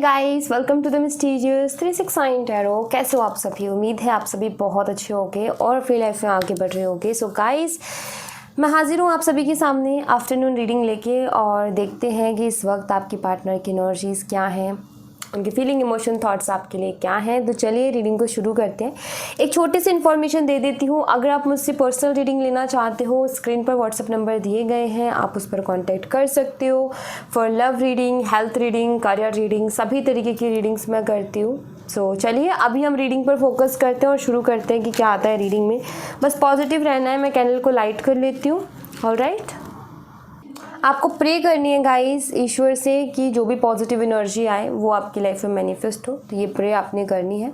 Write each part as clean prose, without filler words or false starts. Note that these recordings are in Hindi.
Guys, welcome to the mysterious 369 tarot. कैसे हो आप सभी? उम्मीद है आप सभी बहुत अच्छे होंगे और अपनी लाइफ में आगे बढ़ रहे होंगे। सो गाइस, मैं हाजिर हूँ आप सभी के सामने आफ्टरनून रीडिंग लेके, और देखते हैं कि इस वक्त आपकी पार्टनर की एनर्जीज़ क्या हैं, उनके फीलिंग, इमोशन, थॉट्स आपके लिए क्या हैं। तो चलिए रीडिंग को शुरू करते हैं। एक छोटी सी इन्फॉर्मेशन दे देती हूँ। अगर आप मुझसे पर्सनल रीडिंग लेना चाहते हो, स्क्रीन पर व्हाट्सएप नंबर दिए गए हैं, आप उस पर कांटेक्ट कर सकते हो। For love reading, health reading, career reading, सभी तरीके की रीडिंग्स मैं करती हूँ। सो चलिए अभी हम रीडिंग पर फोकस करते हैं और शुरू करते हैं कि क्या आता है रीडिंग में। बस पॉजिटिव रहना है। मैं कैंडल को लाइट कर लेती हूँ। ऑलराइट, आपको प्रे करनी है गाइस ईश्वर से कि जो भी पॉजिटिव एनर्जी आए वो आपकी लाइफ में मैनिफेस्ट हो। तो ये प्रे आपने करनी है।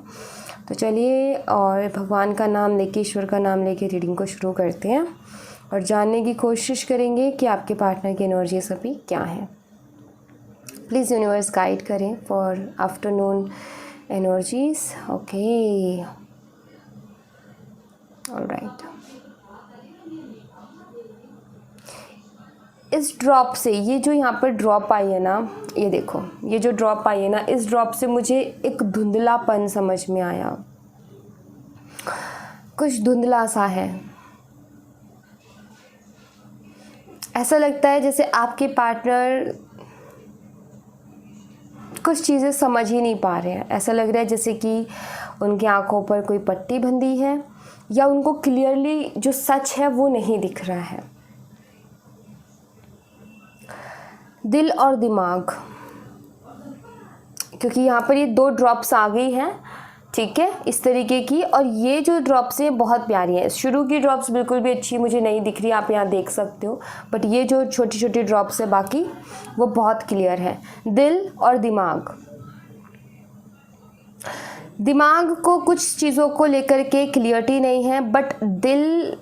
तो चलिए और भगवान का नाम लेके, ईश्वर का नाम लेके रीडिंग को शुरू करते हैं और जानने की कोशिश करेंगे कि आपके पार्टनर की एनर्जी सभी क्या है। प्लीज़ यूनिवर्स गाइड करें for afternoon energies. Okay, alright. इस ड्रॉप से, ये जो यहाँ पर ड्रॉप आई है ना, ये देखो, ये जो ड्रॉप आई है ना, इस ड्रॉप से मुझे एक धुंधलापन समझ में आया। कुछ धुंधला सा है। ऐसा लगता है जैसे आपके पार्टनर कुछ चीज़ें समझ ही नहीं पा रहे हैं। ऐसा लग रहा है जैसे कि उनकी आंखों पर कोई पट्टी बंधी है, या उनको क्लियरली जो सच है वो नहीं दिख रहा है। दिल और दिमाग, क्योंकि यहाँ पर ये दो ड्रॉप्स आ गई हैं, ठीक है, इस तरीके की। और ये जो ड्रॉप्स हैं बहुत प्यारी हैं। शुरू की ड्रॉप्स बिल्कुल भी अच्छी मुझे नहीं दिख रही, आप यहाँ देख सकते हो, बट ये जो छोटी छोटी ड्रॉप्स है बाकी वो बहुत क्लियर है। दिल और दिमाग, दिमाग को कुछ चीज़ों को लेकर के क्लियरिटी नहीं है, बट दिल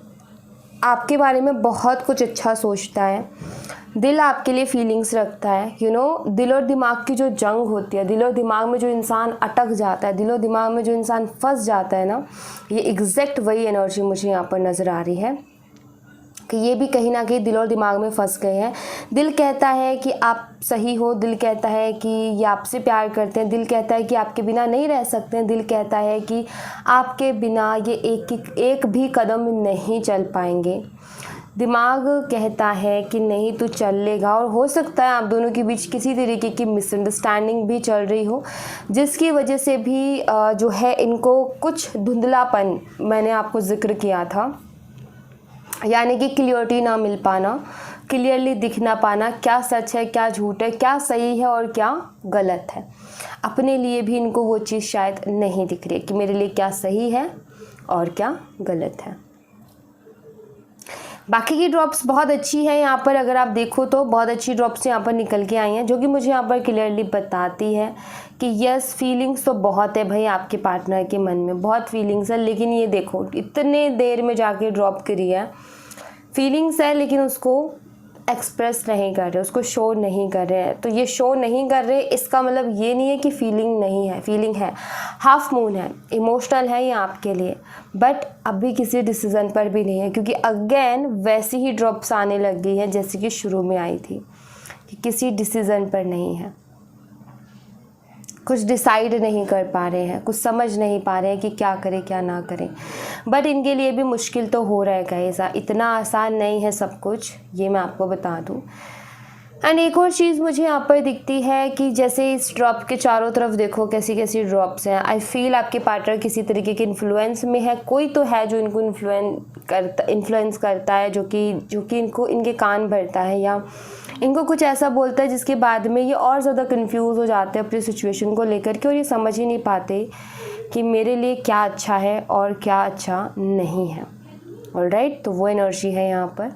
आपके बारे में बहुत कुछ अच्छा सोचता है। दिल आपके लिए फीलिंग्स रखता है। दिल और दिमाग की जो जंग होती है, दिल और दिमाग में जो इंसान अटक जाता है, दिल और दिमाग में जो इंसान फंस जाता है ना, ये एग्जैक्ट वही एनर्जी मुझे यहाँ पर नज़र आ रही है कि ये भी कहीं ना कहीं दिल और दिमाग में फंस गए हैं। दिल कहता है कि आप सही हो, दिल कहता है कि ये आपसे प्यार करते हैं, दिल कहता है कि आपके बिना नहीं रह सकते हैं, दिल कहता है कि आपके बिना ये एक भी कदम नहीं चल पाएंगे। दिमाग कहता है कि नहीं, तू चल लेगा। और हो सकता है आप दोनों के बीच किसी तरीके की मिसअंडरस्टैंडिंग भी चल रही हो, जिसकी वजह से भी जो है इनको कुछ धुंधलापन, मैंने आपको जिक्र किया था, यानी कि क्लियरिटी ना मिल पाना, क्लियरली दिख ना पाना, क्या सच है, क्या झूठ है, क्या सही है और क्या गलत है। अपने लिए भी इनको वो चीज़ शायद नहीं दिख रही कि मेरे लिए क्या सही है और क्या गलत है। बाकी की ड्रॉप्स बहुत अच्छी है। यहाँ पर अगर आप देखो तो बहुत अच्छी ड्रॉप्स यहाँ पर निकल के आई हैं, जो कि मुझे यहाँ पर क्लियरली बताती है कि यस, फीलिंग्स तो बहुत है भाई आपके पार्टनर के मन में, बहुत फीलिंग्स है। लेकिन ये देखो, इतने देर में जाके ड्रॉप करी है, फीलिंग्स है लेकिन उसको एक्सप्रेस नहीं कर रहे, उसको शो नहीं कर रहे हैं। तो ये शो नहीं कर रहे, इसका मतलब ये नहीं है कि फीलिंग नहीं है, फीलिंग है। हाफ मून है, इमोशनल है ये आपके लिए, बट अभी किसी डिसीज़न पर भी नहीं है, क्योंकि अगेन वैसी ही ड्रॉप्स आने लग गई है जैसे कि शुरू में आई थी, कि किसी डिसीज़न पर नहीं है, कुछ डिसाइड नहीं कर पा रहे हैं, कुछ समझ नहीं पा रहे हैं कि क्या करें क्या ना करें। बट इनके लिए भी मुश्किल तो हो रहा है गाइस, इतना आसान नहीं है सब कुछ, ये मैं आपको बता दूं। एंड एक और चीज़ मुझे यहाँ पर दिखती है कि जैसे इस ड्रॉप के चारों तरफ देखो कैसी कैसी ड्रॉप्स हैं। आई फील आपके पार्टनर किसी तरीके के इन्फ्लुएंस में है, कोई तो है जो इनको इन्फ्लुएंस करता है, जो कि इनको इनके कान भरता है, या इनको कुछ ऐसा बोलता है जिसके बाद में ये और ज़्यादा कंफ्यूज हो जाते हैं अपनी सिचुएशन को लेकर के, और ये समझ ही नहीं पाते कि मेरे लिए क्या अच्छा है और क्या अच्छा नहीं है। ऑलराइट, तो वो एनर्जी है यहाँ पर।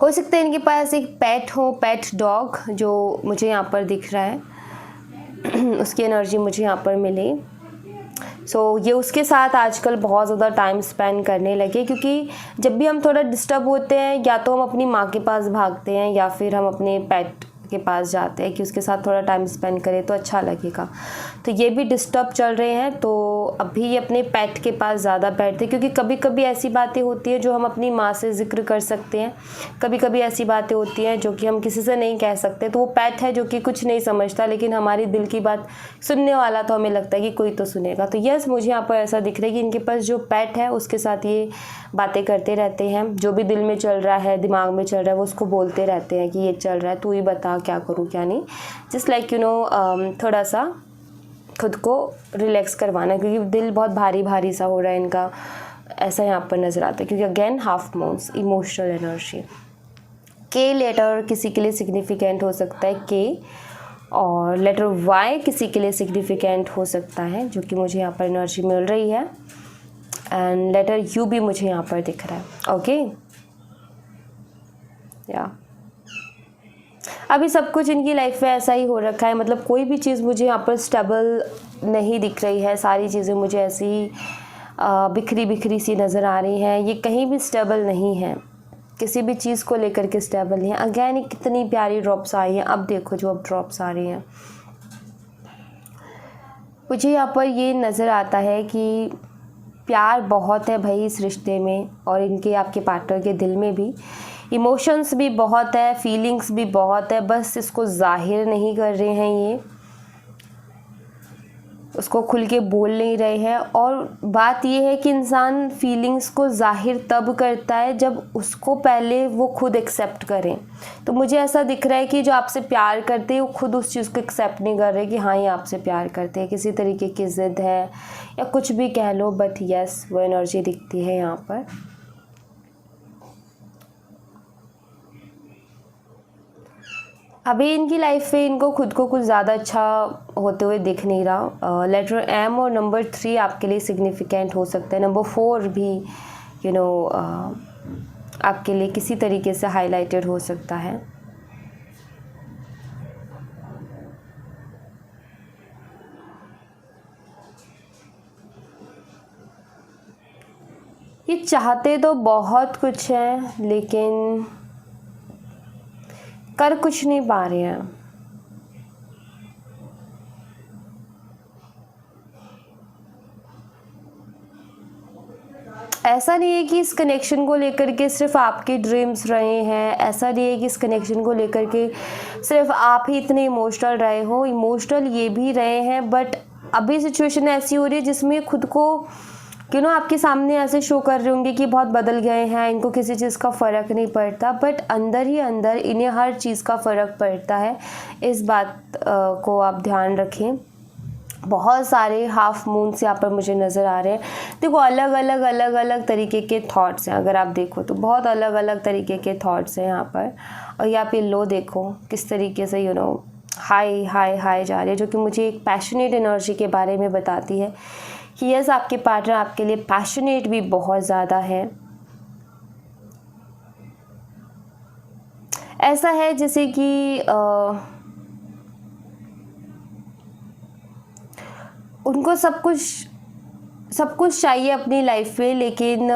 हो सकता है इनके पास एक पेट हो, पेट डॉग, जो मुझे यहाँ पर दिख रहा है, उसकी एनर्जी मुझे यहाँ पर मिली। ये उसके साथ आजकल बहुत ज़्यादा टाइम स्पेंड करने लगे, क्योंकि जब भी हम थोड़ा डिस्टर्ब होते हैं, या तो हम अपनी माँ के पास भागते हैं या फिर हम अपने पेट के पास जाते हैं कि उसके साथ थोड़ा टाइम स्पेंड करें तो अच्छा लगेगा। तो ये भी डिस्टर्ब चल रहे हैं, तो अभी ये अपने पेट के पास ज़्यादा बैठते, क्योंकि कभी कभी ऐसी बातें होती हैं जो हम अपनी माँ से ज़िक्र कर सकते हैं, कभी कभी ऐसी बातें होती हैं जो कि हम किसी से नहीं कह सकते। तो वो पेट है जो कि कुछ नहीं समझता, लेकिन हमारी दिल की बात सुनने वाला तो हमें लगता है कि कोई तो सुनेगा। तो यस, मुझे यहाँ पर ऐसा दिख रहा है कि इनके पास जो पेट है उसके साथ ये बातें करते रहते हैं। जो भी दिल में चल रहा है, दिमाग में चल रहा है, वो उसको बोलते रहते हैं कि ये चल रहा है, तू ही बता क्या करूँ क्या नहीं। जस्ट लाइक थोड़ा सा खुद को रिलैक्स करवाना, क्योंकि दिल बहुत भारी भारी सा हो रहा है इनका, ऐसा यहाँ पर नज़र आता है। क्योंकि again half moons, emotional energy. के लेटर किसी के लिए सिग्निफिकेंट हो सकता है, के, और लेटर वाई किसी के लिए सिग्निफिकेंट हो सकता है, जो कि मुझे यहाँ पर एनर्जी मिल रही है। एंड लेटर यू भी मुझे यहाँ पर दिख रहा है। ओके, या अभी सब कुछ इनकी लाइफ में ऐसा ही हो रखा है, मतलब कोई भी चीज़ मुझे यहाँ पर स्टेबल नहीं दिख रही है। सारी चीज़ें मुझे ऐसी ही बिखरी बिखरी सी नज़र आ रही हैं। ये कहीं भी स्टेबल नहीं है, किसी भी चीज़ को लेकर के स्टेबल नहीं है। अगेन कितनी प्यारी ड्रॉप्स आई हैं, अब देखो जो अब ड्रॉप्स आ रही हैं, मुझे यहाँ पर ये नज़र आता है कि प्यार बहुत है भाई इस रिश्ते में, और इनके आपके पार्टनर के दिल में भी इमोशंस भी बहुत है, फीलिंग्स भी बहुत है, बस इसको जाहिर नहीं कर रहे हैं, ये उसको खुल के बोल नहीं रहे हैं। और बात ये है कि इंसान फीलिंग्स को जाहिर तब करता है जब उसको पहले वो खुद एक्सेप्ट करें। तो मुझे ऐसा दिख रहा है कि जो आपसे प्यार करते हैं वो खुद उस चीज़ को एक्सेप्ट नहीं कर रहे कि हाँ ये आपसे प्यार करते हैं, किसी तरीके की ज़िद है या कुछ भी कह लो, बट यस वो एनर्जी दिखती है यहाँ पर। अभी इनकी लाइफ में इनको खुद को कुछ ज़्यादा अच्छा होते हुए दिख नहीं रहा। लेटर एम और नंबर 3 आपके लिए सिग्निफिकेंट हो सकता है। नंबर 4 भी आपके लिए किसी तरीके से हाईलाइटेड हो सकता है। ये चाहते तो बहुत कुछ है, लेकिन कर कुछ नहीं पा रहे हैं। ऐसा नहीं है कि इस कनेक्शन को लेकर के सिर्फ आपके ड्रीम्स रहे हैं, ऐसा नहीं है कि इस कनेक्शन को लेकर के सिर्फ आप ही इतने इमोशनल रहे हो, इमोशनल ये भी रहे हैं। बट अभी सिचुएशन ऐसी हो रही है जिसमें खुद को आपके सामने ऐसे शो कर रहे होंगे कि बहुत बदल गए हैं, इनको किसी चीज़ का फ़र्क नहीं पड़ता, बट अंदर ही अंदर इन्हें हर चीज़ का फ़र्क पड़ता है। इस बात को आप ध्यान रखें। बहुत सारे हाफ मून्स यहाँ पर मुझे नज़र आ रहे हैं। देखो अलग अलग तरीके के थॉट्स हैं, अगर आप देखो तो बहुत अलग अलग तरीके के थॉट्स हैं यहाँ पर। और यहाँ पे लो देखो किस तरीके से हाई हाई हाई जा रही है, जो कि मुझे एक पैशनेट एनर्जी के बारे में बताती है कि यस आपके पार्टनर आपके लिए पैशनेट भी बहुत ज़्यादा है। ऐसा है जैसे कि उनको सब कुछ चाहिए अपनी लाइफ में, लेकिन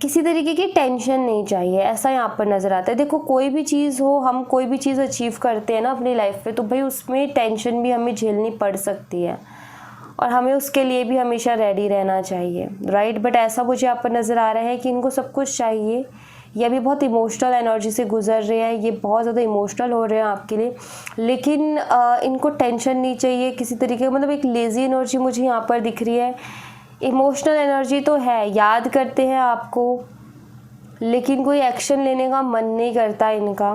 किसी तरीके की टेंशन नहीं चाहिए, ऐसा यहाँ पर नज़र आता है। देखो कोई भी चीज़ हो, हम कोई भी चीज़ अचीव करते हैं ना अपनी लाइफ में, तो भाई उसमें टेंशन भी हमें झेलनी पड़ सकती है, और हमें उसके लिए भी हमेशा रेडी रहना चाहिए, राइट। बट ऐसा मुझे यहाँ पर नज़र आ रहा है कि इनको सब कुछ चाहिए, ये अभी बहुत इमोशनल एनर्जी से गुजर रहे हैं, ये बहुत ज़्यादा इमोशनल हो रहे हैं आपके लिए, लेकिन इनको टेंशन नहीं चाहिए किसी तरीके, मतलब एक लेज़ी एनर्जी मुझे यहाँ पर दिख रही है। इमोशनल एनर्जी तो है, याद करते हैं आपको, लेकिन कोई एक्शन लेने का मन नहीं करता इनका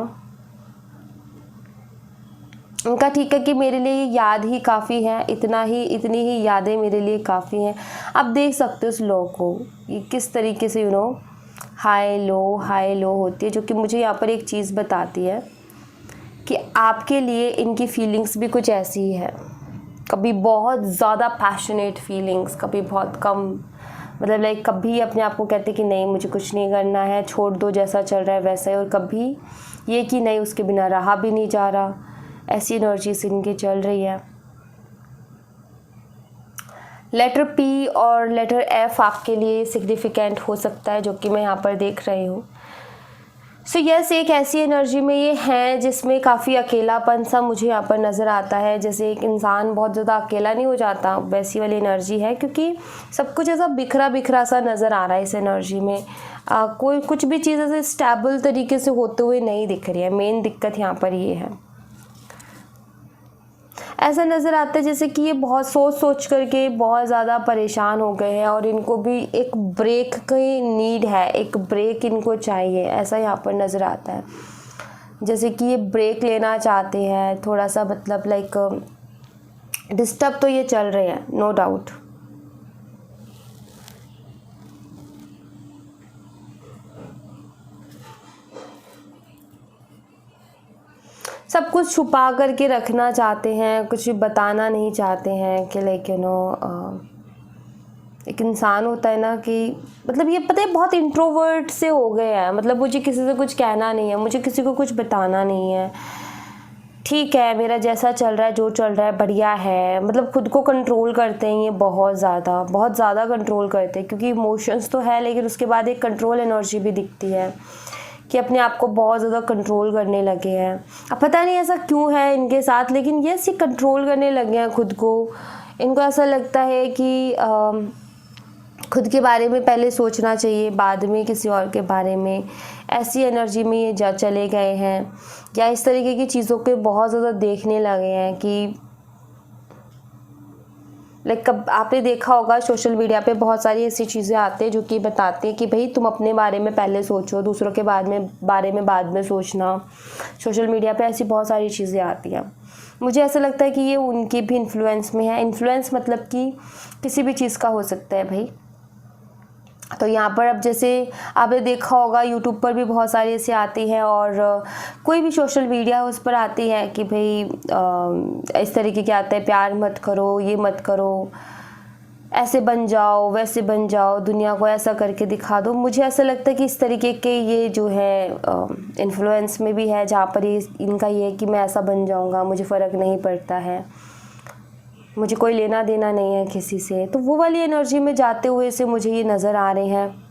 ठीक है कि मेरे लिए याद ही काफ़ी है, इतनी ही यादें मेरे लिए काफ़ी हैं। आप देख सकते हो उस लो को, ये किस तरीके से हाई लो होती है, जो कि मुझे यहाँ पर एक चीज़ बताती है कि आपके लिए इनकी फीलिंग्स भी कुछ ऐसी ही है। कभी बहुत ज़्यादा पैशनेट फीलिंग्स, कभी बहुत कम, मतलब लाइक कभी अपने आप को कहते कि नहीं मुझे कुछ नहीं करना है, छोड़ दो जैसा चल रहा है वैसा ही, और कभी ये कि नहीं उसके बिना रहा भी नहीं जा रहा। ऐसी एनर्जीज इनकी चल रही है। लेटर पी और लेटर एफ आपके लिए सिग्निफिकेंट हो सकता है, जो कि मैं यहाँ पर देख रही हूँ। सो यस, एक ऐसी एनर्जी में ये हैं जिसमें काफ़ी अकेलापन सा मुझे यहाँ पर नज़र आता है। जैसे एक इंसान बहुत ज़्यादा अकेला नहीं हो जाता, वैसी वाली एनर्जी है, क्योंकि सब कुछ ऐसा बिखरा बिखरा सा नज़र आ रहा है इस एनर्जी में। कोई कुछ भी चीज़ ऐसे स्टेबल तरीके से होते हुए नहीं दिख रही है। मेन दिक्कत यहाँ पर ये है। ऐसा नज़र आता है जैसे कि ये बहुत सोच सोच करके बहुत ज़्यादा परेशान हो गए हैं और इनको भी एक ब्रेक की नीड है, एक ब्रेक इनको चाहिए, ऐसा यहाँ पर नज़र आता है। जैसे कि ये ब्रेक लेना चाहते हैं थोड़ा सा, मतलब लाइक डिस्टर्ब तो ये चल रहे हैं, नो डाउट। सब कुछ छुपा करके रखना चाहते हैं, कुछ भी बताना नहीं चाहते हैं कि लाइक एक इंसान होता है ना कि मतलब ये पता है बहुत इंट्रोवर्ट से हो गए हैं। मतलब मुझे किसी से कुछ कहना नहीं है, मुझे किसी को कुछ बताना नहीं है, ठीक है मेरा जैसा चल रहा है, जो चल रहा है बढ़िया है। मतलब खुद को कंट्रोल करते हैं ये बहुत ज़्यादा कंट्रोल करते हैं, क्योंकि इमोशंस तो है लेकिन उसके बाद एक कंट्रोल एनर्जी भी दिखती है कि अपने आप को बहुत ज़्यादा कंट्रोल करने लगे हैं। अब पता नहीं ऐसा क्यों है इनके साथ, लेकिन ये कंट्रोल करने लगे हैं खुद को। इनको ऐसा लगता है कि खुद के बारे में पहले सोचना चाहिए, बाद में किसी और के बारे में। ऐसी एनर्जी में ये चले गए हैं, या इस तरीके की चीज़ों के बहुत ज़्यादा देखने लगे हैं कि लाइक कब आपने देखा होगा सोशल मीडिया पे बहुत सारी ऐसी चीज़ें आती हैं जो कि बताते हैं कि भाई तुम अपने बारे में पहले सोचो, दूसरों के बारे में बाद में सोचना। सोशल मीडिया पे ऐसी बहुत सारी चीज़ें आती हैं। मुझे ऐसा लगता है कि ये उनके भी इन्फ्लुएंस में है। इन्फ्लुएंस मतलब कि किसी भी चीज़ का हो सकता है भाई। तो यहाँ पर अब जैसे आपने देखा होगा यूट्यूब पर भी बहुत सारी ऐसे आती हैं, और कोई भी सोशल मीडिया उस पर आती है कि भाई इस तरीके के आते हैं, प्यार मत करो, ये मत करो, ऐसे बन जाओ, वैसे बन जाओ, दुनिया को ऐसा करके दिखा दो। मुझे ऐसा लगता है कि इस तरीके के ये जो है इन्फ्लुएंस में भी है, जहाँ पर ये इनका ये है कि मैं ऐसा बन जाऊँगा, मुझे फ़र्क नहीं पड़ता है, मुझे कोई लेना देना नहीं है किसी से। तो वो वाली एनर्जी में जाते हुए से मुझे ये नज़र आ रहे हैं।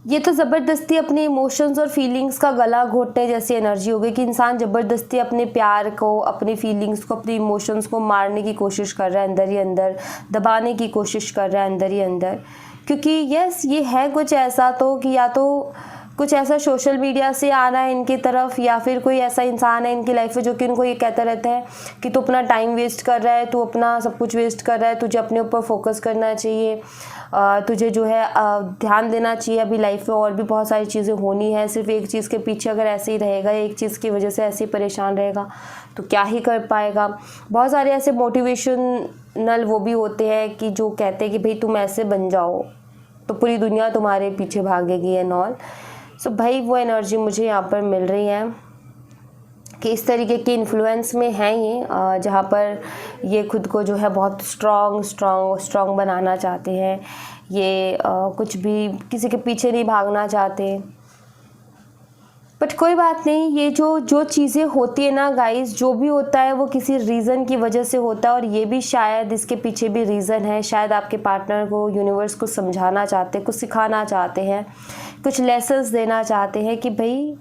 ये तो ज़बरदस्ती अपने इमोशंस और फीलिंग्स का गला घोटने जैसी एनर्जी हो गई कि इंसान ज़बरदस्ती अपने प्यार को, अपनी फीलिंग्स को, अपने इमोशंस को मारने की कोशिश कर रहा है, अंदर ही अंदर दबाने की कोशिश कर रहा है अंदर ही अंदर। क्योंकि यस, ये है कुछ ऐसा तो कि या तो कुछ ऐसा सोशल मीडिया से आ रहा है इनकी तरफ, या फिर कोई ऐसा इंसान है इनकी लाइफ में जो कि इनको ये कहता रहता है कि तू अपना टाइम वेस्ट कर रहा है, तू अपना सब कुछ वेस्ट कर रहा है, तुझे अपने ऊपर फोकस करना चाहिए, तुझे जो है ध्यान देना चाहिए। अभी लाइफ में और भी बहुत सारी चीज़ें होनी है, सिर्फ एक चीज़ के पीछे अगर ऐसे ही रहेगा, एक चीज़ की वजह से ऐसे ही परेशान रहेगा तो क्या ही कर पाएगा। बहुत सारे ऐसे मोटिवेशनल वो भी होते हैं कि जो कहते हैं कि भाई तुम ऐसे बन जाओ तो पूरी दुनिया तुम्हारे पीछे भागेगी एंड ऑल। सो भाई वो एनर्जी मुझे यहाँ पर मिल रही है कि इस तरीके के इन्फ्लुएंस में हैं ये, जहाँ पर ये खुद को जो है बहुत स्ट्रॉन्ग बनाना चाहते हैं। ये कुछ भी किसी के पीछे नहीं भागना चाहते। बट कोई बात नहीं, ये जो चीज़ें होती है ना गाइस, जो भी होता है वो किसी रीज़न की वजह से होता है, और ये भी शायद इसके पीछे भी रीज़न है। शायद आपके पार्टनर को यूनिवर्स को समझाना चाहते हैं, कुछ सिखाना चाहते हैं, कुछ लेसन्स देना चाहते हैं कि भाई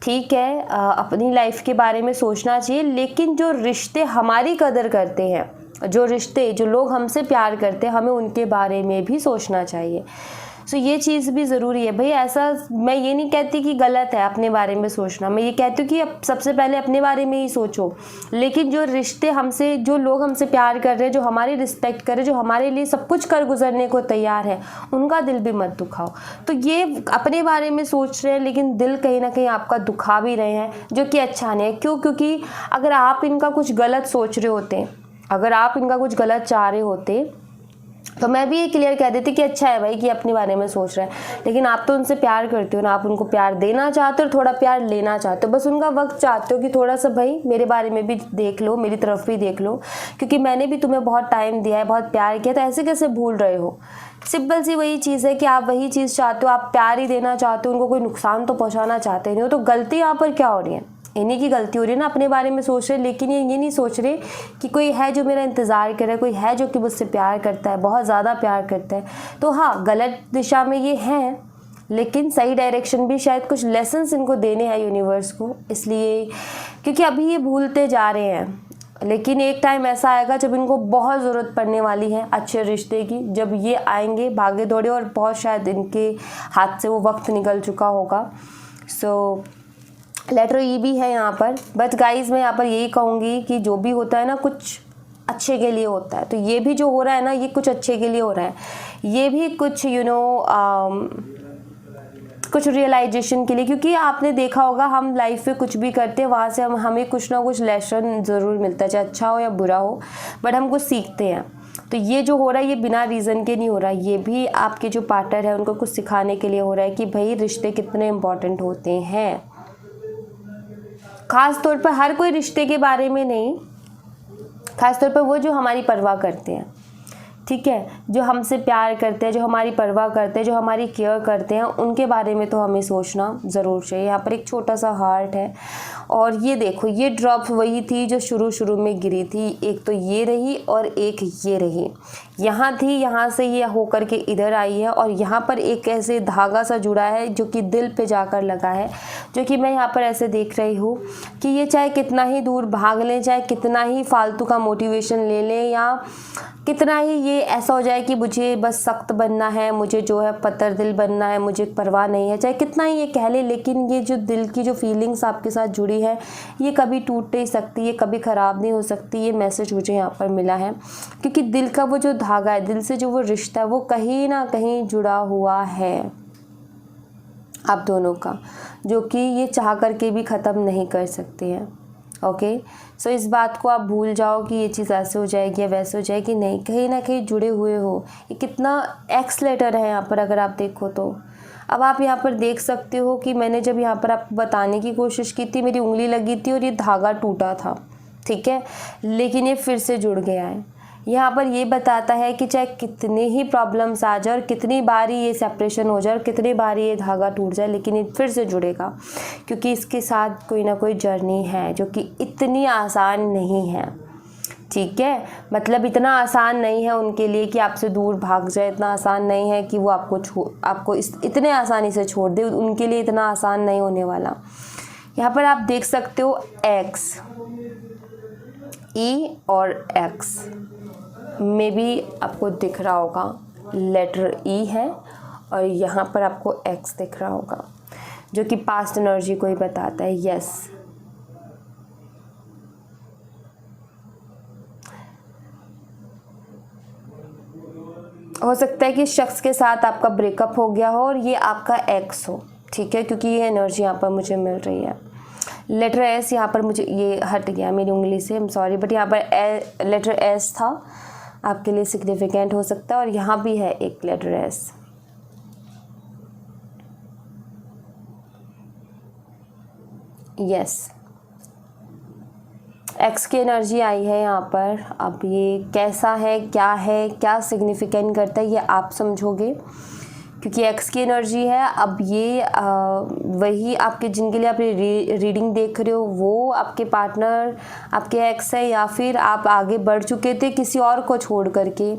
ठीक है, अपनी लाइफ के बारे में सोचना चाहिए, लेकिन जो रिश्ते हमारी कदर करते हैं, जो लोग हमसे प्यार करते हैं, हमें उनके बारे में भी सोचना चाहिए। सो ये चीज़ भी ज़रूरी है भाई। ऐसा मैं ये नहीं कहती कि गलत है अपने बारे में सोचना, मैं ये कहती हूँ कि अब सबसे पहले अपने बारे में ही सोचो, लेकिन जो रिश्ते हमसे, जो लोग हमसे प्यार कर रहे हैं, जो हमारी रिस्पेक्ट कर रहे हैं, जो हमारे लिए सब कुछ कर गुजरने को तैयार है, उनका दिल भी मत दुखाओ। तो ये अपने बारे में सोच रहे हैं लेकिन दिल कहीं ना कहीं आपका दुखा भी रहे हैं, जो कि अच्छा नहीं है। क्यों? क्योंकि अगर आप इनका कुछ गलत सोच रहे होते, अगर आप इनका कुछ गलत चाह रहे होते तो मैं भी ये क्लियर कह देती कि अच्छा है भाई कि अपने बारे में सोच रहा है, लेकिन आप तो उनसे प्यार करते हो ना, आप उनको प्यार देना चाहते हो और थोड़ा प्यार लेना चाहते हो, बस उनका वक्त चाहते हो कि थोड़ा सा भाई मेरे बारे में भी देख लो, मेरी तरफ भी देख लो, क्योंकि मैंने भी तुम्हें बहुत टाइम दिया है, बहुत प्यार किया, तो ऐसे कैसे भूल रहे हो। सिंपल सी वही चीज़ है कि आप वही चीज़ चाहते हो, आप प्यार ही देना चाहते हो, उनको कोई नुकसान तो पहुँचाना चाहते नहीं हो। तो गलती यहाँ पर क्या हो रही है? इन्हीं की गलती हो रही है ना, अपने बारे में सोच रहे, लेकिन ये नहीं सोच रहे कि कोई है जो मेरा इंतज़ार कर रहा है, कोई है जो कि मुझसे प्यार करता है, बहुत ज़्यादा प्यार करता है। तो हाँ, गलत दिशा में ये हैं, लेकिन सही डायरेक्शन भी शायद कुछ लेसन्स इनको देने हैं यूनिवर्स को, इसलिए क्योंकि अभी ये भूलते जा रहे हैं। लेकिन एक टाइम ऐसा आएगा जब इनको बहुत ज़रूरत पड़ने वाली है अच्छे रिश्ते की, जब ये आएंगे भागे दौड़े और बहुत शायद इनके हाथ से वो वक्त निकल चुका होगा। सो लेटर ई भी है यहाँ पर। बट गाइज मैं यहाँ पर यही कहूँगी कि जो भी होता है ना कुछ अच्छे के लिए होता है। तो ये भी जो हो रहा है ना ये कुछ अच्छे के लिए हो रहा है, ये भी कुछ कुछ रियलाइजेशन के लिए। क्योंकि आपने देखा होगा हम लाइफ में कुछ भी करते हैं वहाँ से हमें कुछ ना कुछ लेसन ज़रूर मिलता है, चाहे अच्छा हो या बुरा हो, बट हम कुछ सीखते हैं। तो ये जो हो रहा है ये बिना रीज़न के नहीं हो रहा, ये भी आपके जो पार्टनर है उनको कुछ सिखाने के लिए हो रहा है कि भाई रिश्ते कितने इम्पोर्टेंट होते हैं। ख़ास तौर पर हर कोई रिश्ते के बारे में नहीं, ख़ास तौर पर वो जो हमारी परवाह करते हैं, ठीक है, जो हमसे प्यार करते हैं, जो हमारी परवाह करते हैं, जो हमारी केयर करते हैं, उनके बारे में तो हमें सोचना ज़रूर चाहिए। यहाँ पर एक छोटा सा हार्ट है और ये देखो ये ड्रॉप वही थी जो शुरू में गिरी थी। एक तो ये रही और एक ये रही, यहाँ थी, यहाँ से ये होकर के इधर आई है और यहाँ पर एक ऐसे धागा सा जुड़ा है जो कि दिल पे जाकर लगा है, जो कि मैं यहाँ पर ऐसे देख रही हूँ कि ये चाहे कितना ही दूर भाग लें, चाहे कितना ही फालतू का मोटिवेशन ले लें, या कितना ही ये ऐसा हो जाए कि मुझे बस सख्त बनना है, मुझे जो है पत्थर दिल बनना है, मुझे परवाह नहीं है, चाहे कितना ही ये कह ले, लेकिन ये जो दिल की जो फीलिंग्स आपके साथ जुड़ी है ये कभी टूट नहीं सकती, ये कभी ख़राब नहीं हो सकती। ये मैसेज मुझे यहाँ पर मिला है क्योंकि दिल का वो जो धागा है, दिल से जो वो रिश्ता है वो कहीं ना कहीं जुड़ा हुआ है आप दोनों का, जो कि ये चाह करके भी ख़त्म नहीं कर सकते हैं। ओके, सो इस बात को आप भूल जाओ कि ये चीज़ ऐसे हो जाएगी या वैसे हो जाएगी, नहीं, कहीं ना कहीं जुड़े हुए हो। ये कितना एक्स लेटर है यहाँ पर अगर आप देखो तो। अब आप यहाँ पर देख सकते हो कि मैंने जब यहाँ पर आपको बताने की कोशिश की थी मेरी उंगली लगी थी और ये धागा टूटा था, ठीक है, लेकिन ये फिर से जुड़ गया है। यहाँ पर ये बताता है कि चाहे कितने ही प्रॉब्लम्स आ जाए और कितनी बारी ये सेपरेशन हो जाए और कितनी बारी ये धागा टूट जाए, लेकिन ये फिर से जुड़ेगा क्योंकि इसके साथ कोई ना कोई जर्नी है जो कि इतनी आसान नहीं है, ठीक है। मतलब इतना आसान नहीं है उनके लिए कि आपसे दूर भाग जाए, इतना आसान नहीं है कि वो आपको इतने आसानी से छोड़ दे, उनके लिए इतना आसान नहीं होने वाला। यहाँ पर आप देख सकते हो एक्स, ई और एक्स में भी आपको दिख रहा होगा लेटर ई है और यहाँ पर आपको एक्स दिख रहा होगा जो कि पास्ट एनर्जी को ही बताता है। यस, हो सकता है कि शख्स के साथ आपका ब्रेकअप हो गया हो और ये आपका एक्स हो, ठीक है, क्योंकि ये एनर्जी यहाँ पर मुझे मिल रही है। लेटर एस यहाँ पर मुझे ये हट गया मेरी उंगली से, आई एम सॉरी, बट यहाँ पर लेटर एस था, आपके लिए सिग्निफिकेंट हो सकता है। और यहाँ भी है एक लेटर एस। यस, एक्स की एनर्जी आई है यहाँ पर। अब ये कैसा है, क्या सिग्निफिकेंट करता है ये आप समझोगे क्योंकि एक्स की एनर्जी है। अब ये वही आपके जिनके लिए आप रीडिंग देख रहे हो वो आपके पार्टनर आपके एक्स है, या फिर आप आगे बढ़ चुके थे किसी और को छोड़ करके।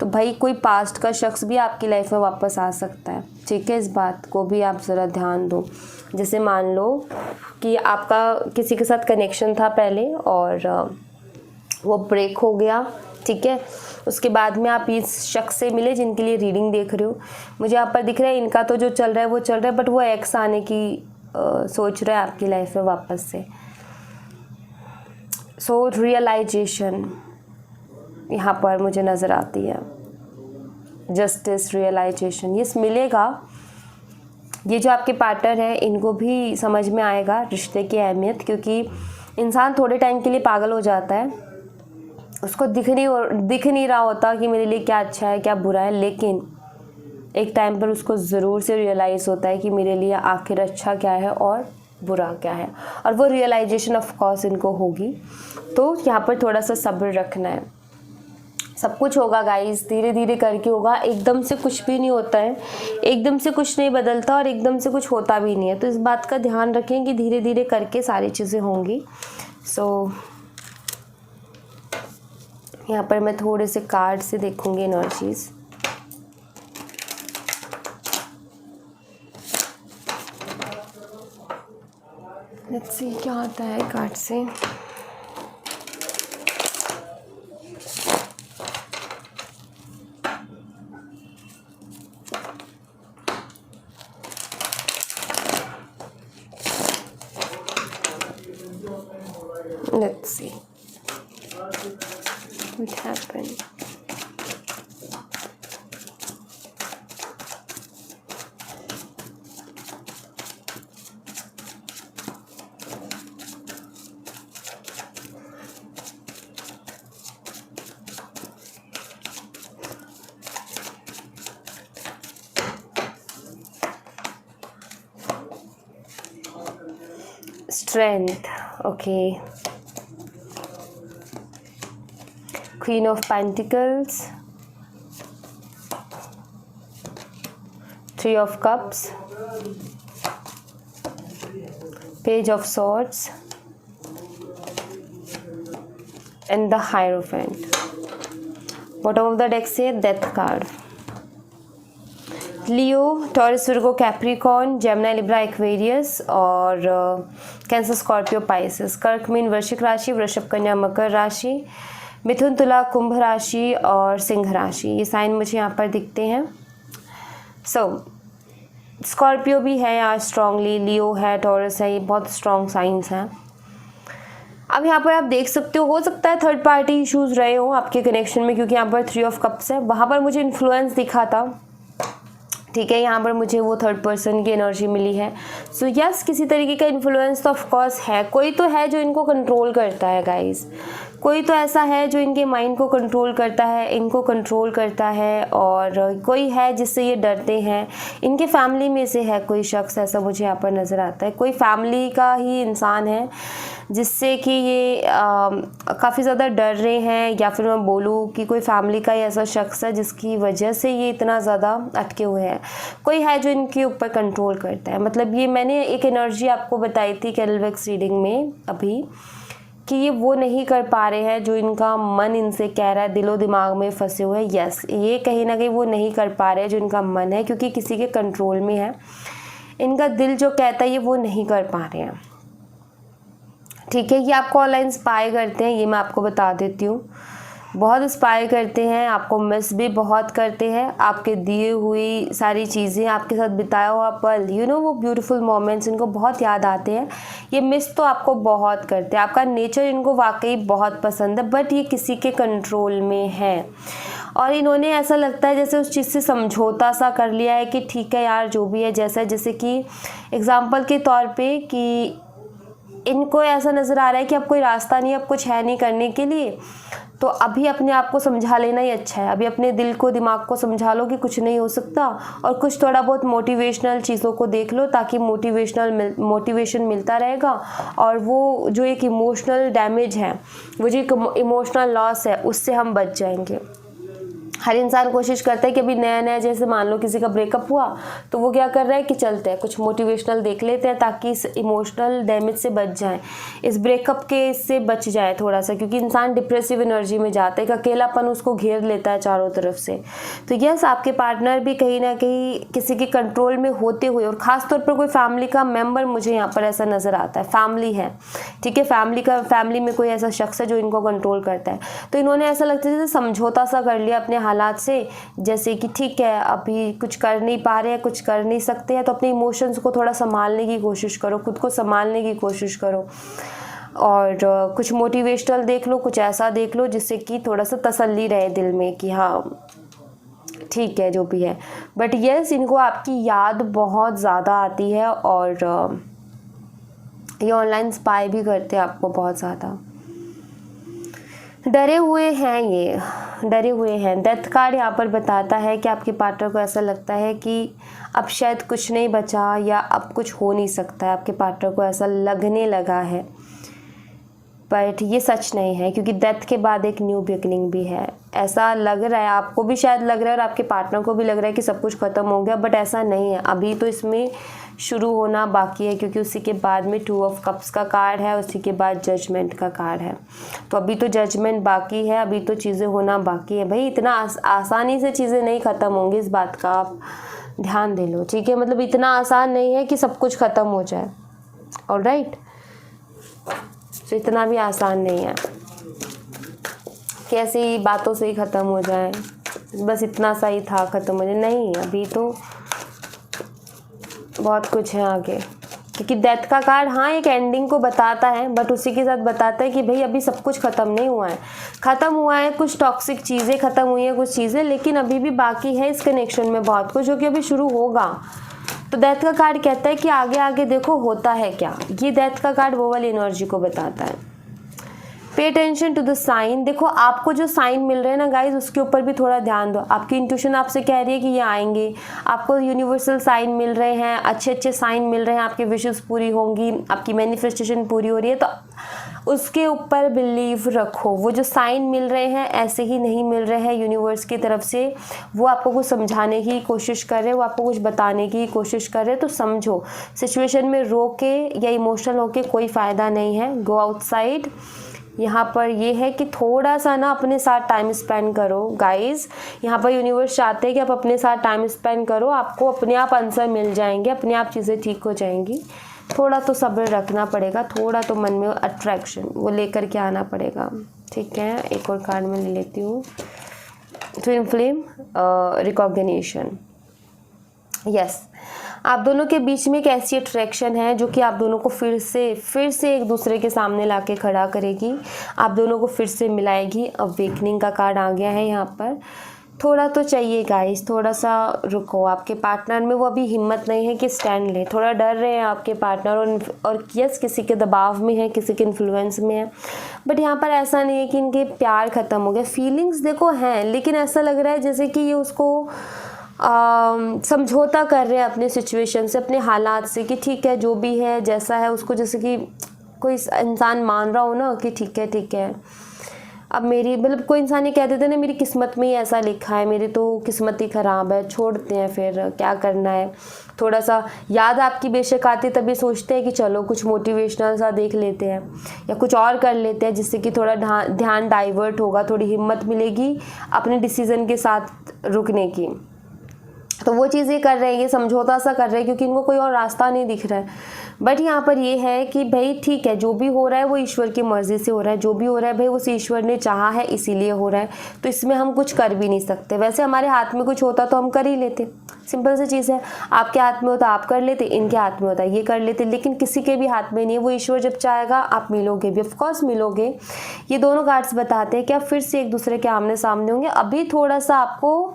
तो भाई कोई पास्ट का शख्स भी आपकी लाइफ में वापस आ सकता है, ठीक है, इस बात को भी आप ज़रा ध्यान दो। जैसे मान लो कि आपका किसी के साथ कनेक्शन था पहले और वो ब्रेक हो गया, ठीक है, उसके बाद में आप इस शख्स से मिले जिनके लिए रीडिंग देख रहे हो। मुझे यहाँ पर दिख रहा है इनका तो जो चल रहा है वो चल रहा है, बट वो एक्स आने की सोच रहा है आपकी लाइफ में वापस से। सो रियलाइजेशन यहाँ पर मुझे नज़र आती है, जस्टिस, रियलाइजेशन, यस मिलेगा। ये जो आपके पार्टनर हैं इनको भी समझ में आएगा रिश्ते की अहमियत, क्योंकि इंसान थोड़े टाइम के लिए पागल हो जाता है, उसको दिख नहीं रहा होता कि मेरे लिए क्या अच्छा है क्या बुरा है, लेकिन एक टाइम पर उसको ज़रूर से रियलाइज़ होता है कि मेरे लिए आखिर अच्छा क्या है और बुरा क्या है, और वो रियलाइजेशन ऑफ कोर्स इनको होगी। तो यहाँ पर थोड़ा सा सब्र रखना है, सब कुछ होगा गाइस, धीरे धीरे करके होगा, एकदम से कुछ भी नहीं होता है, एकदम से कुछ नहीं बदलता और एकदम से कुछ होता भी नहीं है। तो इस बात का ध्यान रखें कि धीरे धीरे करके सारी चीज़ें होंगी। सो यहाँ पर मैं थोड़े से कार्ड से देखूंगी एनर्जीज। सी क्या आता है कार्ड से। Let's see what happened. Strength, okay. Queen of Pentacles, Three of Cups, Page of Swords, and the Hierophant. Bottom of the deck से Death card. Leo, Taurus, Virgo, Capricorn, Gemini, Libra, Aquarius और कैंसर, स्कॉर्पियो, पाइसेस। कर्क, मीन, वृश्चिक राशि, वृषभ, कन्या, मकर राशि, मिथुन, तुला, कुंभ राशि और सिंह राशि। ये साइन मुझे यहाँ पर दिखते हैं। स्कॉर्पियो भी है यहाँ स्ट्रांगली, लियो है, टॉरस है, ये बहुत स्ट्रॉन्ग साइंस हैं। अब यहाँ पर आप देख सकते हो सकता है थर्ड पार्टी इश्यूज रहे हो आपके कनेक्शन में, क्योंकि यहाँ पर 3 ऑफ कप्स है। वहाँ पर मुझे इन्फ्लुएंस दिखा था, ठीक है, यहाँ पर मुझे वो थर्ड पर्सन की एनर्जी मिली है। सो यस, किसी तरीके का इन्फ्लुएंस तो ऑफ कोर्स है, कोई तो है जो इनको कंट्रोल करता है गाइस, कोई तो ऐसा है जो इनके माइंड को कंट्रोल करता है, इनको कंट्रोल करता है, और कोई है जिससे ये डरते हैं। इनके फैमिली में से है कोई शख्स, ऐसा मुझे यहाँ पर नज़र आता है, कोई फैमिली का ही इंसान है जिससे कि ये काफ़ी ज़्यादा डर रहे हैं, या फिर मैं बोलूँ कि कोई फैमिली का ही ऐसा शख्स है जिसकी वजह से ये इतना ज़्यादा अटके हुए हैं। कोई है जो इनके ऊपर कंट्रोल करता है। मतलब ये मैंने एक एनर्जी आपको बताई थी कैंडलवेक्स रीडिंग में अभी, कि ये वो नहीं कर पा रहे हैं जो इनका मन इनसे कह रहा है, दिलो दिमाग में फंसे हुए हैं। यस, ये कहीं ना कहीं वो नहीं कर पा रहे हैं जो इनका मन है, क्योंकि किसी के कंट्रोल में है। इनका दिल जो कहता है ये वो नहीं कर पा रहे हैं, ठीक है। ये आपको ऑनलाइन स्पाई करते हैं, ये मैं आपको बता देती हूँ, बहुत स्पाई करते हैं, आपको मिस भी बहुत करते हैं। आपके दिए हुई सारी चीज़ें, आपके साथ बिताया हुआ पल, वो ब्यूटीफुल मोमेंट्स इनको बहुत याद आते हैं। ये मिस तो आपको बहुत करते हैं, आपका नेचर इनको वाकई बहुत पसंद है, बट ये किसी के कंट्रोल में है। और इन्होंने ऐसा लगता है जैसे उस चीज़ से समझौता सा कर लिया है कि ठीक है यार, जो भी है जैसा, जैसे कि एग्ज़ाम्पल के तौर पे कि इनको ऐसा नज़र आ रहा है कि अब कोई रास्ता नहीं, अब कुछ है नहीं करने के लिए, तो अभी अपने आप को समझा लेना ही अच्छा है। अभी अपने दिल को, दिमाग को समझा लो कि कुछ नहीं हो सकता, और कुछ थोड़ा बहुत मोटिवेशनल चीज़ों को देख लो, ताकि मोटिवेशन मिलता रहेगा। और वो जो एक इमोशनल डैमेज है, वो जो एक इमोशनल लॉस है, उससे हम बच जाएंगे। हर इंसान कोशिश करता है कि अभी नया नया, जैसे मान लो किसी का ब्रेकअप हुआ, तो वो क्या कर रहा है कि चलते हैं कुछ मोटिवेशनल देख लेते हैं, ताकि इस इमोशनल डैमेज से बच जाएं, इस ब्रेकअप के इससे बच जाए थोड़ा सा, क्योंकि इंसान डिप्रेसिव एनर्जी में जाता है, एक अकेलापन उसको घेर लेता है चारों तरफ से। तो यस, आपके पार्टनर भी कहीं ना कहीं किसी के कंट्रोल में होते हुए, और ख़ासतौर पर कोई फैमिली का मेम्बर मुझे यहाँ पर ऐसा नज़र आता है, फैमिली है, ठीक है, फैमिली में कोई ऐसा शख्स है जो इनको कंट्रोल करता है। तो इन्होंने ऐसा लगता है जैसे समझौता सा कर लिया अपने हालात से, जैसे कि ठीक है अभी कुछ कर नहीं पा रहे हैं, कुछ कर नहीं सकते हैं, तो अपने इमोशंस को थोड़ा संभालने की कोशिश करो, खुद को संभालने की कोशिश करो, और कुछ मोटिवेशनल देख लो, कुछ ऐसा देख लो जिससे कि थोड़ा सा तसल्ली रहे दिल में कि हाँ ठीक है जो भी है। बट यस, इनको आपकी याद बहुत ज़्यादा आती है, और ये ऑनलाइन स्पाई भी करते हैं आपको बहुत ज़्यादा। डरे हुए हैं, ये डरे हुए हैं। डेथ कार्ड यहाँ पर बताता है कि आपके पार्टनर को ऐसा लगता है कि अब शायद कुछ नहीं बचा, या अब कुछ हो नहीं सकता है, आपके पार्टनर को ऐसा लगने लगा है। बट ये सच नहीं है, क्योंकि डेथ के बाद एक न्यू बिगनिंग भी है। ऐसा लग रहा है, आपको भी शायद लग रहा है और आपके पार्टनर को भी लग रहा है कि सब कुछ ख़त्म हो गया, बट ऐसा नहीं है। अभी तो इसमें शुरू होना बाकी है, क्योंकि उसी के बाद में 2 ऑफ कप्स का कार्ड है, उसी के बाद जजमेंट का कार्ड है। तो अभी तो जजमेंट बाकी है, अभी तो चीज़ें होना बाकी है। भाई इतना आसानी से चीज़ें नहीं ख़त्म होंगी, इस बात का आप ध्यान दे लो, ठीक है। मतलब इतना आसान नहीं है कि सब कुछ ख़त्म हो जाए, ऑलराइट। तो इतना भी आसान नहीं है कि ऐसे ही बातों से ही ख़त्म हो जाए, बस इतना सा ही था ख़त्म हो जाए, नहीं, अभी तो बहुत कुछ है आगे। क्योंकि डेथ का कार्ड हाँ एक एंडिंग को बताता है, बट उसी के साथ बताता है कि भाई अभी सब कुछ ख़त्म नहीं हुआ है, ख़त्म हुआ है कुछ टॉक्सिक चीज़ें ख़त्म हुई हैं कुछ चीज़ें, लेकिन अभी भी बाकी है इस कनेक्शन में बहुत कुछ जो कि अभी शुरू होगा। तो डेथ का कार्ड कहता है कि आगे आगे देखो होता है क्या, ये डेथ का कार्ड वो वाली एनर्जी को बताता है। Pay attention to the sign, देखो आपको जो साइन मिल रहे हैं ना गाइज उसके ऊपर भी थोड़ा ध्यान दो। आपकी इंट्यूशन आपसे कह रही है कि ये आएंगे, आपको यूनिवर्सल साइन मिल रहे हैं, अच्छे अच्छे साइन मिल रहे हैं, आपकी विशेस पूरी होंगी, आपकी मैनिफेस्टेशन पूरी हो रही है, तो उसके ऊपर बिलीव रखो। वो जो साइन मिल रहे हैं ऐसे ही नहीं मिल रहे हैं यूनिवर्स की तरफ से, वो आपको कुछ समझाने की कोशिश कर रहे हैं, वो आपको कुछ बताने की कोशिश कर रहे हैं। तो समझो, सिचुएशन में रो के या इमोशनल होके कोई फ़ायदा नहीं है, गो आउटसाइड। यहाँ पर ये है कि थोड़ा सा ना अपने साथ टाइम स्पेंड करो गाइस। यहाँ पर यूनिवर्स चाहते हैं कि आप अपने साथ टाइम स्पेंड करो, आपको अपने आप आंसर मिल जाएंगे, अपने आप चीज़ें ठीक हो जाएंगी। थोड़ा तो सब्र रखना पड़ेगा, थोड़ा तो मन में अट्रैक्शन वो लेकर के आना पड़ेगा, ठीक है। एक और कार्ड में ले लेती हूँ, ट्विन फ्लेम रिकॉग्निशन। यस, आप दोनों के बीच में एक ऐसी अट्रैक्शन है जो कि आप दोनों को फिर से एक दूसरे के सामने लाके खड़ा करेगी, आप दोनों को फिर से मिलाएगी। अवेकनिंग का कार्ड आ गया है यहाँ पर। थोड़ा तो चाहिए गाइस, थोड़ा सा रुको। आपके पार्टनर में वो अभी हिम्मत नहीं है कि स्टैंड ले, थोड़ा डर रहे हैं आपके पार्टनर, और यस किसी के दबाव में है, किसी के इन्फ्लुएंस में है। बट यहाँ पर ऐसा नहीं है कि इनके प्यार ख़त्म हो गया, फीलिंग्स देखो हैं, लेकिन ऐसा लग रहा है जैसे कि ये उसको समझौता कर रहे हैं अपने सिचुएशन से, अपने हालात से, कि ठीक है जो भी है जैसा है उसको, जैसे कि कोई इंसान मान रहा हो ना कि ठीक है अब मेरी, मतलब कोई इंसान ये कह देते ना मेरी किस्मत में ही ऐसा लिखा है, मेरी तो किस्मत ही ख़राब है, छोड़ते हैं फिर क्या करना है। थोड़ा सा याद आपकी बेशक आती तभी सोचते हैं कि चलो कुछ मोटिवेशनल सा देख लेते हैं या कुछ और कर लेते हैं, जिससे कि थोड़ा ध्यान डाइवर्ट होगा, थोड़ी हिम्मत मिलेगी अपने डिसीज़न के साथ रुकने की। तो वो चीज़ें कर रहे हैं, ये समझौता सा कर रहे हैं क्योंकि इनको कोई और रास्ता नहीं दिख रहा है। बट यहाँ पर ये है कि भाई ठीक है, जो भी हो रहा है वो ईश्वर की मर्ज़ी से हो रहा है, जो भी हो रहा है भाई उस ईश्वर ने चाहा है इसीलिए हो रहा है, तो इसमें हम कुछ कर भी नहीं सकते। वैसे हमारे हाथ में कुछ होता तो हम कर ही लेते, सिंपल सी चीज़ है। आपके हाथ में होता आप कर लेते, इनके हाथ में होता ये कर लेते, लेकिन किसी के भी हाथ में नहीं है। वो ईश्वर जब चाहेगा आप मिलोगे भी, ऑफकोर्स मिलोगे। ये दोनों कार्ड्स बताते हैं कि आप फिर से एक दूसरे के आमने सामने होंगे। अभी थोड़ा सा आपको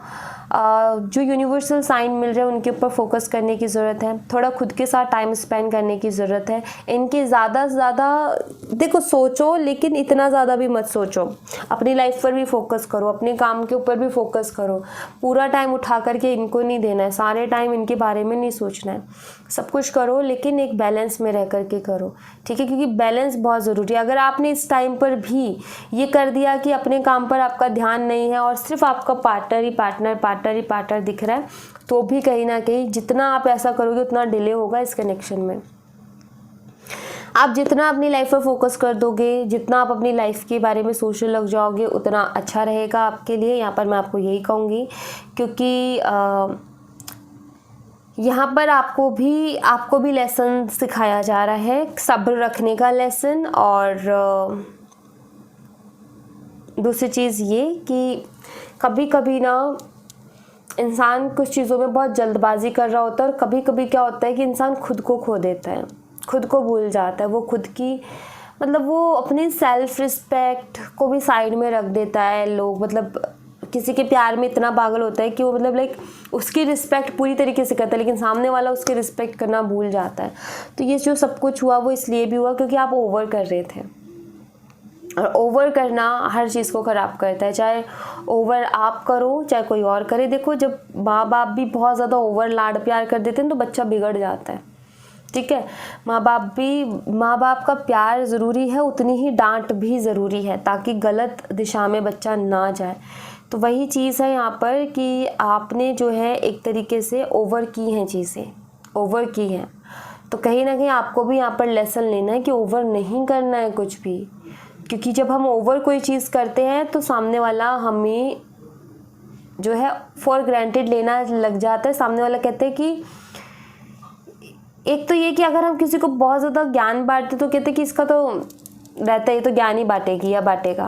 जो यूनिवर्सल साइन मिल रहे हैं उनके ऊपर फोकस करने की ज़रूरत है, थोड़ा खुद के साथ टाइम स्पेंड करने की ज़रूरत है। इनके ज़्यादा से ज़्यादा देखो सोचो, लेकिन इतना ज़्यादा भी मत सोचो। अपनी लाइफ पर भी फोकस करो, अपने काम के ऊपर भी फोकस करो। पूरा टाइम उठा करके इनको नहीं देना है, सारे टाइम इनके बारे में नहीं सोचना है। सब कुछ करो लेकिन एक बैलेंस में रह करके करो, ठीक है, क्योंकि बैलेंस बहुत ज़रूरी है। अगर आपने इस टाइम पर भी ये कर दिया कि अपने काम पर आपका ध्यान नहीं है और सिर्फ आपका पार्टनर दिख रहा है, तो भी कहीं ना कहीं जितना आप ऐसा करोगे उतना डिले होगा इस कनेक्शन में। आप जितना अपनी लाइफ पर फोकस कर दोगे, जितना आप अपनी लाइफ के बारे में सोचने लग जाओगे, उतना अच्छा रहेगा आपके लिए। यहाँ पर मैं आपको यही कहूँगी, क्योंकि यहाँ पर आपको भी लेसन सिखाया जा रहा है, सब्र रखने का लेसन। और दूसरी चीज़ ये कि कभी कभी ना इंसान कुछ चीज़ों में बहुत जल्दबाजी कर रहा होता है, और कभी कभी क्या होता है कि इंसान खुद को खो देता है, खुद को भूल जाता है। वो खुद की मतलब वो अपनी सेल्फ रिस्पेक्ट को भी साइड में रख देता है। लोग मतलब किसी के प्यार में इतना पागल होता है कि वो मतलब लाइक उसकी रिस्पेक्ट पूरी तरीके से करता है, लेकिन सामने वाला उसकी रिस्पेक्ट करना भूल जाता है। तो ये जो सब कुछ हुआ वो इसलिए भी हुआ क्योंकि आप ओवर कर रहे थे, और ओवर करना हर चीज़ को ख़राब करता है, चाहे ओवर आप करो चाहे कोई और करे। देखो जब माँ बाप भी बहुत ज़्यादा ओवर लाड प्यार कर देते हैं तो बच्चा बिगड़ जाता है, ठीक है। माँ बाप का प्यार ज़रूरी है, उतनी ही डांट भी ज़रूरी है, ताकि गलत दिशा में बच्चा ना जाए। तो वही चीज़ है यहाँ पर कि आपने जो है एक तरीके से ओवर की हैं, चीज़ें ओवर की हैं। तो कहीं ना कहीं आपको भी यहाँ पर लेसन लेना है कि ओवर नहीं करना है कुछ भी, क्योंकि जब हम ओवर कोई चीज़ करते हैं तो सामने वाला हमें जो है फॉर ग्रांटेड लेना लग जाता है। सामने वाला कहते हैं कि एक तो ये कि अगर हम किसी को बहुत ज़्यादा ज्ञान बांटते तो कहते हैं कि इसका तो रहता है ये तो ज्ञान ही बांटेगी या बांटेगा,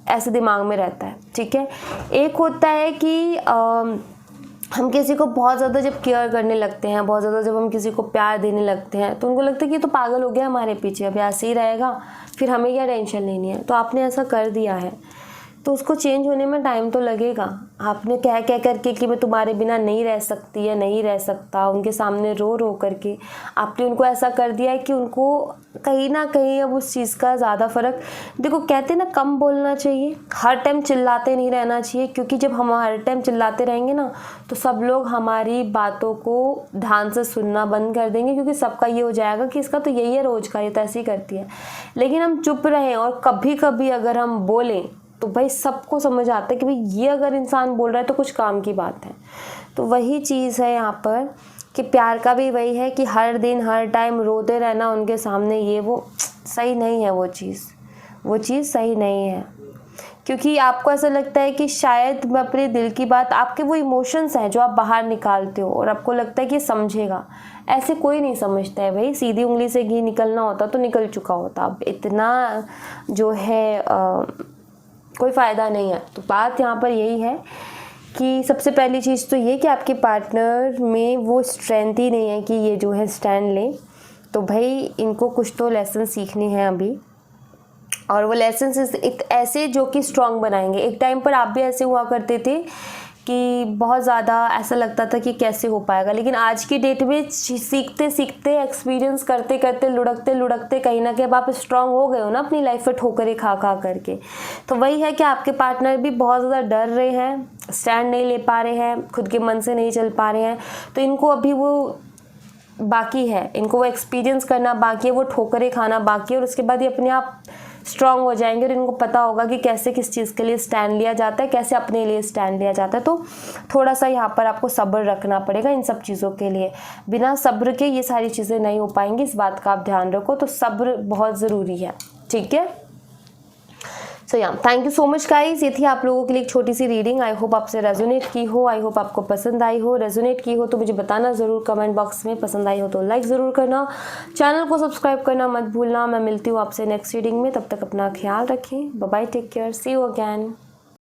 ऐसे दिमाग में रहता है, ठीक है। एक होता है कि हम किसी को बहुत ज़्यादा जब केयर करने लगते हैं, बहुत ज़्यादा जब हम किसी को प्यार देने लगते हैं तो उनको लगता है कि ये तो पागल हो गया हमारे पीछे, अब ऐसे ही रहेगा, फिर हमें क्या टेंशन लेनी है। तो आपने ऐसा कर दिया है तो उसको चेंज होने में टाइम तो लगेगा। आपने कह करके कि मैं तुम्हारे बिना नहीं रह सकती या नहीं रह सकता, उनके सामने रो रो करके आपने उनको ऐसा कर दिया है कि उनको कहीं ना कहीं अब उस चीज़ का ज़्यादा फ़र्क, देखो कहते हैं ना कम बोलना चाहिए, हर टाइम चिल्लाते नहीं रहना चाहिए, क्योंकि जब हम हर टाइम चिल्लाते रहेंगे ना तो सब लोग हमारी बातों को ध्यान से सुनना बंद कर देंगे, क्योंकि सबका ये हो जाएगा कि इसका तो यही है रोज़ का, ये तो ऐसे ही करती है। लेकिन हम चुप रहें और कभी कभी अगर हम बोलें तो भाई सबको समझ आता है कि भाई ये अगर इंसान बोल रहा है तो कुछ काम की बात है। तो वही चीज़ है यहाँ पर कि प्यार का भी वही है कि हर दिन हर टाइम रोते रहना उनके सामने, ये वो सही नहीं है, वो चीज़ सही नहीं है। क्योंकि आपको ऐसा लगता है कि शायद मैं अपने दिल की बात, आपके वो इमोशंस हैं जो आप बाहर निकालते हो और आपको लगता है कि समझेगा, ऐसे कोई नहीं समझता है भाई। सीधी उंगली से घी निकलना होता तो निकल चुका होता, अब इतना जो है कोई फ़ायदा नहीं है। तो बात यहाँ पर यही है कि सबसे पहली चीज़ तो ये कि आपके पार्टनर में वो स्ट्रेंथ ही नहीं है कि ये जो है स्टैंड लें। तो भाई इनको कुछ तो लेसन सीखने हैं अभी, और वो लेसन एक ऐसे जो कि स्ट्रॉन्ग बनाएंगे। एक टाइम पर आप भी ऐसे हुआ करते थे कि बहुत ज़्यादा ऐसा लगता था कि कैसे हो पाएगा, लेकिन आज की डेट में सीखते सीखते एक्सपीरियंस करते करते लुढ़कते लुढ़कते कहीं ना कहीं अब आप स्ट्रांग हो गए हो ना अपनी लाइफ में ठोकरें खा करके। तो वही है कि आपके पार्टनर भी बहुत ज़्यादा डर रहे हैं, स्टैंड नहीं ले पा रहे हैं, खुद के मन से नहीं चल पा रहे हैं। तो इनको अभी वो बाकी है, इनको वो एक्सपीरियंस करना बाकी है, वो ठोकरें खाना बाकी है, और उसके बाद ये अपने आप स्ट्रांग हो जाएंगे और इनको पता होगा कि कैसे किस चीज़ के लिए स्टैंड लिया जाता है, कैसे अपने लिए स्टैंड लिया जाता है। तो थोड़ा सा यहाँ पर आपको सब्र रखना पड़ेगा इन सब चीज़ों के लिए। बिना सब्र के ये सारी चीज़ें नहीं हो पाएंगी, इस बात का आप ध्यान रखो। तो सब्र बहुत ज़रूरी है, ठीक है। सो या thank you so much guys, ये थी आप लोगों के लिए एक छोटी सी रीडिंग। आई होप आपसे रेजोनेट की हो, आई होप आपको पसंद आई हो। रेजोनेट की हो तो मुझे बताना ज़रूर कमेंट बॉक्स में, पसंद आई हो तो लाइक ज़रूर करना, चैनल को सब्सक्राइब करना मत भूलना। मैं मिलती हूँ आपसे नेक्स्ट रीडिंग में, तब तक अपना ख्याल रखें। Bye bye, take care, see you again.